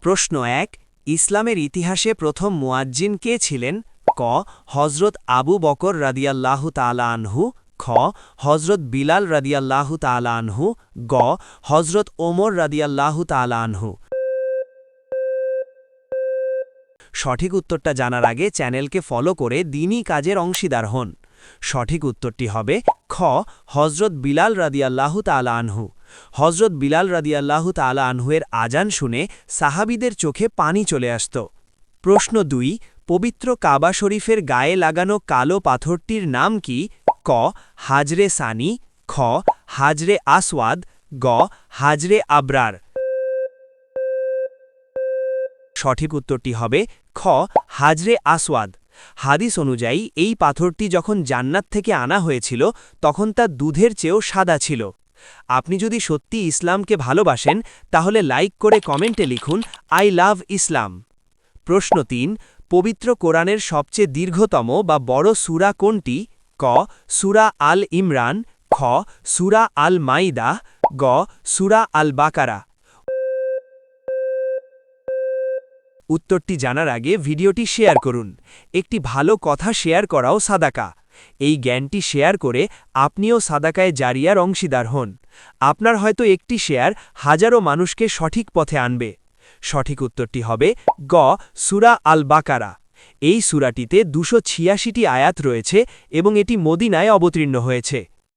প্রশ্ন ১ ইসলামের ইতিহাসে প্রথম মুয়াজ্জিন কে ছিলেন? ক হজরত আবু বকর রাদিয়াল্লাহু তাআলা আনহু, খ হজরত বিলাল রাদিয়াল্লাহু তাআলা আনহু, গ হজরত ওমর রাদিয়াল্লাহু তাআলা আনহু। সঠিক উত্তরটা জানার আগে চ্যানেলকে ফলো করে দ্বীনি কাজের অংশীদার হন। সঠিক উত্তরটি হবে খ হজরত বিলাল রাদিয়াল্লাহু তাআলা আনহু। হজরত বিলাল রাদিয়াল্লাহু তাআলা আনহুয়ের আজান শুনে সাহাবীদের চোখে পানি চলে আসত। প্রশ্ন ২ পবিত্র কাবা শরীফের গায়ে লাগানো কালো পাথরটির নাম কি? ক হাজরে সানি, খ হাজরে আসওয়াদ, গ হাজরে আবরার। সঠিক উত্তরটি হবে খ হাজরে আসওয়াদ। হাদিস অনুযায়ী এই পাথরটি যখন জান্নাত থেকে আনা হয়েছিল তখন তা দুধের চেয়েও সাদা ছিল। আপনি যদি সত্যি ইসলামকে ভালোবাসেন তাহলে লাইক করে কমেন্টে লিখুন আই লাভ ইসলাম। প্রশ্ন ৩ পবিত্র কোরআনের সবচেয়ে দীর্ঘতম বা বড় সূরা কোনটি? ক সূরা আল ইমরান, খ সূরা আল মাইদা, গ সূরা আল বাকারা। উত্তরটি জানার আগে ভিডিওটি শেয়ার করুন। একটি ভালো কথা শেয়ার করাও সাদাকা। এই জ্ঞানটি শেয়ার করে আপনিও সাদাকায়ে জারিয়ার অংশীদার হন। আপনার হয়তো একটি শেয়ার হাজারো মানুষকে সঠিক পথে আনবে। সঠিক উত্তরটি হবে গ সূরা আল বাকারা। এই সূরাটিতে ২৮৬টি আয়াত রয়েছে এবং এটি মদিনায় অবতীর্ণ হয়েছে।